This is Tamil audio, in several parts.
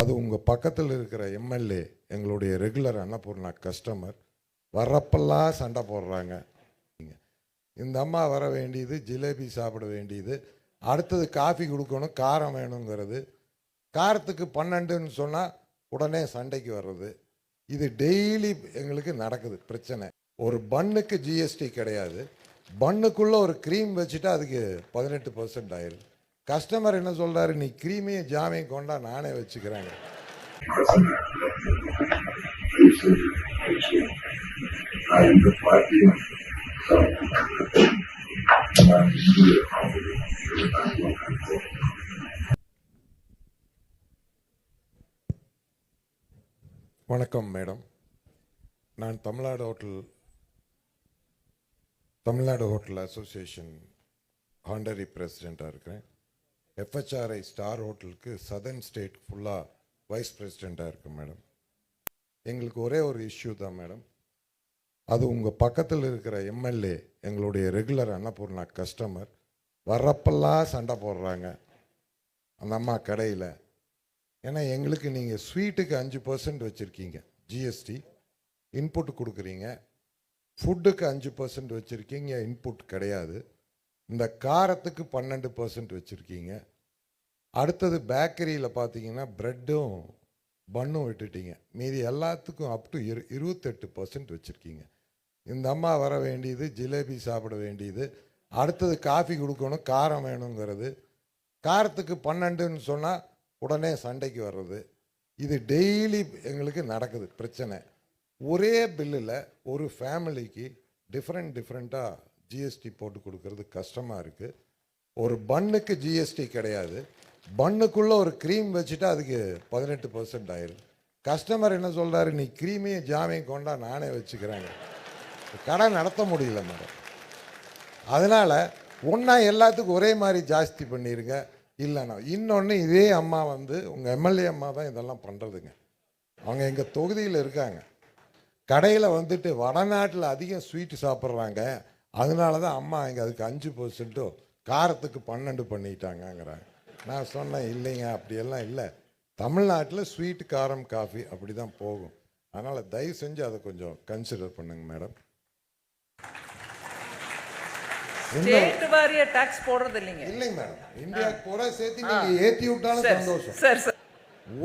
அது உங்கள் பக்கத்தில் இருக்கிற எம்எல்ஏ எங்களுடைய ரெகுலர் அன்னபூர்ணா கஸ்டமர் வர்றப்பெல்லாம் சண்டை போடுறாங்க. இந்த அம்மா வர வேண்டியது ஜிலேபி சாப்பிட வேண்டியது, அடுத்தது காஃபி கொடுக்கணும் காரம் வேணுங்கிறது, காரத்துக்கு 12ன்னு சொன்னால் உடனே சண்டைக்கு வர்றது. இது டெய்லி எங்களுக்கு நடக்குது பிரச்சனை. ஒரு பன்னுக்கு ஜிஎஸ்டி கிடையாது, பன்னுக்குள்ளே ஒரு க்ரீம் வச்சுட்டா அதுக்கு 18% ஆயிடுது. கஸ்டமர் என்ன சொல்கிறாரு, நீ க்ரீமையும் ஜாமையும் கொண்டா நானே வச்சுக்கிறேங்க. வணக்கம் மேடம், நான் தமிழ்நாடு ஹோட்டல் அசோசியேஷன் ஹாண்டரி பிரசிடெண்ட்டாக இருக்கிறேன். எஃப்ஹெச்ஆர்ஐ ஸ்டார் ஹோட்டலுக்கு சதர்ன் ஸ்டேட் ஃபுல்லாக வைஸ் பிரசிடெண்ட்டாக இருக்கேன் மேடம். எங்களுக்கு ஒரே ஒரு இஷ்யூ தான் மேடம், அது உங்கள் பக்கத்தில் இருக்கிற எம்எல்ஏ எங்களுடைய ரெகுலர் அன்னபூர்ணா கஸ்டமர் வர்றப்பெல்லாம் சண்டை போடுறாங்க அந்த அம்மா கடையில். ஏன்னா எங்களுக்கு நீங்கள் ஸ்வீட்டுக்கு 5% வச்சுருக்கீங்க ஜிஎஸ்டி, இன்புட் கொடுக்குறீங்க, ஃபுட்டுக்கு 5% வச்சுருக்கீங்க, இன்புட் கிடையாது. இந்த காரத்துக்கு 12% வச்சுருக்கீங்க. அடுத்தது பேக்கரியில் பார்த்தீங்கன்னா ப்ரெட்டும் பன்னும் விட்டுட்டீங்க, மீதி எல்லாத்துக்கும் அப் டு 28% வச்சுருக்கீங்க. இந்த அம்மா வர வேண்டியது ஜிலேபி சாப்பிட வேண்டியது, அடுத்தது காஃபி கொடுக்கணும் காரம் வேணுங்கிறது, காரத்துக்கு 12ன்னு சொன்னால் உடனே சண்டைக்கு வர்றது. இது டெய்லி எங்களுக்கு நடக்குது பிரச்சனை. ஒரே பில்லில் ஒரு ஃபேமிலிக்கு டிஃப்ரெண்ட்டாக ஜிஎஸ்டி போட்டு கொடுக்கறது கஷ்டமாக இருக்குது. ஒரு பன்னுக்கு ஜிஎஸ்டி கிடையாது, பன்னுக்குள்ளே ஒரு க்ரீம் வச்சுட்டா அதுக்கு 18% ஆயிடுது. கஸ்டமர் என்ன சொல்கிறாரு, நீ க்ரீமையும் ஜாமையும் கொண்டா நானே வச்சுக்கிறேங்க. கடை நடத்த முடியல மேடம். அதனால் ஒன்றா எல்லாத்துக்கும் ஒரே மாதிரி ஜாஸ்தி பண்ணிடுங்க. இல்லைண்ணா இன்னொன்று, இதே அம்மா உங்கள் எம்எல்ஏ அம்மா தான் இதெல்லாம் பண்ணுறதுங்க. அவங்க எங்கள் தொகுதியில் இருக்காங்க. கடையில் வடநாட்டில் அதிகம் ஸ்வீட்டு சாப்பிட்றாங்க, அதனால தான் அம்மா இங்கே அதுக்கு 5%, காரத்துக்கு 12 பண்ணிட்டாங்கங்கிறாங்க. நான் சொன்னேன் இல்லைங்க அப்படியெல்லாம் இல்லை, தமிழ்நாட்டில் ஸ்வீட் காரம் காஃபி அப்படி தான் போகும். அதனால் தயவு செஞ்சு அதை கொஞ்சம் கன்சிடர் பண்ணுங்க மேடம். இல்லைங்க மேடம், இந்தியாவுக்கு பூரா சேர்த்து நீங்கள் ஏற்றி விட்டாலும் சந்தோஷம்.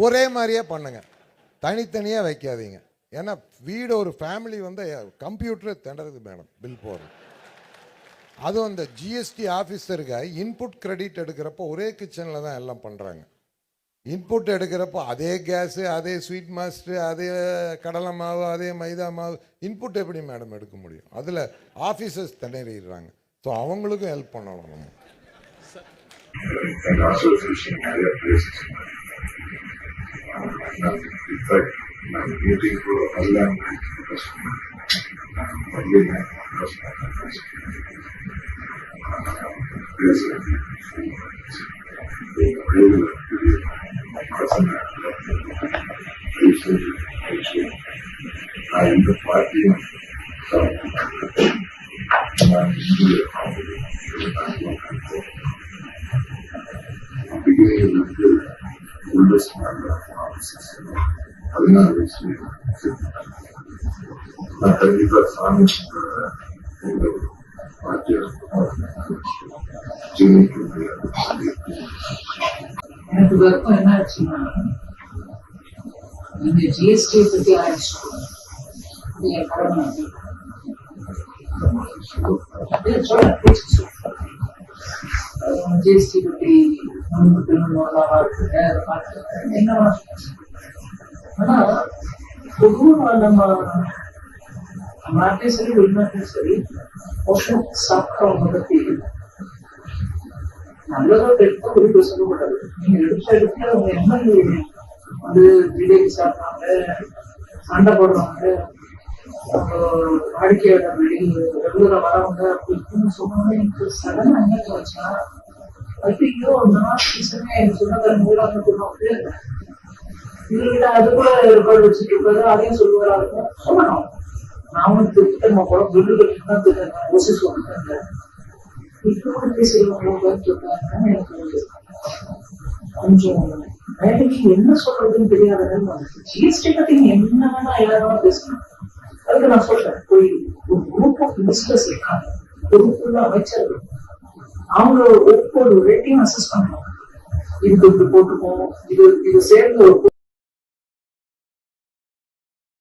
ஒரே மாதிரியே பண்ணுங்க, தனித்தனியாக வைக்காதீங்க. ஏன்னா வீடு ஒரு ஃபேமிலி கம்ப்யூட்டரை திணறது மேடம் பில் போடுறது. அதுவும் அந்த ஜிஎஸ்டி ஆஃபீஸருக்கு இன்புட் கிரெடிட் எடுக்கிறப்போ ஒரே கிச்சனில் தான் எல்லாம் பண்ணுறாங்க. இன்புட் எடுக்கிறப்போ அதே கேஸு, அதே ஸ்வீட் மாஸ்டர், அதே கடலை மாவு, அதே மைதா மாவு, இன்புட் எப்படி மேடம் எடுக்க முடியும்? அதில் ஆஃபீஸர்ஸ் திணறிடுறாங்க. ஸோ அவங்களுக்கும் ஹெல்ப் பண்ணணும் நம்ம. எனக்கு வரைக்கும் என்ன ஆச்சுன்னா, நீங்க ஜிஎஸ்டி பத்தி ஆயிடுச்சு என் கடமை ஜிஎஸ்டி பத்தி என்னவா. ஆனா பொதுவா நம்ம நாட்டையும் சரி வெளிநாட்டையும் சரி போஷன் சாப்பிட்டவங்க பத்தி நல்லதா எடுத்தா ஒரு சொல்லப்படாது. நீங்க எடுத்து அவங்க எம்எல்ஏ ஜிலேபி சாப்பிட்றாங்க, சண்டை போடுறாங்க, வாடிக்கையாளர் ரெகுலரா வரவங்க அப்படின்னு சொன்னாங்க. எனக்கு சடனா என்ன தோணுச்சுன்னா, ஐயோ எனக்கு சொந்தக்காரங்க ஊராக போடுவாங்க, இதுகிட்ட அது கூட ஏற்பாடு வச்சுட்டு இருப்பாரு, அதையும் சொல்லுவாரா இருக்கும் சொல்லணும். நானும் திருத்தமா கூட பில்லு கட்டிட்டு தான் ஓசி சொல்லிட்டாங்க. இப்ப கூட பேசுறவங்க எனக்கு கொஞ்சம் எனக்கு என்ன சொல்றதுன்னு தெரியாத ஜிஎஸ்டி பத்தி நீ என்ன வேணா எல்லாரும் பேசணும். அதுக்கு நான் சொல்றேன், போய் ஒரு குரூப் ஆஃப் மினிஸ்டர்ஸ் இருக்காங்க, பொறுப்புள்ள அமைச்சர்கள், அவங்க ஒவ்வொரு ரேட்டையும் அசஸ் பண்ணணும். இதுக்கு இப்படி போட்டுப்போம், இது சேர்ந்து ஒரு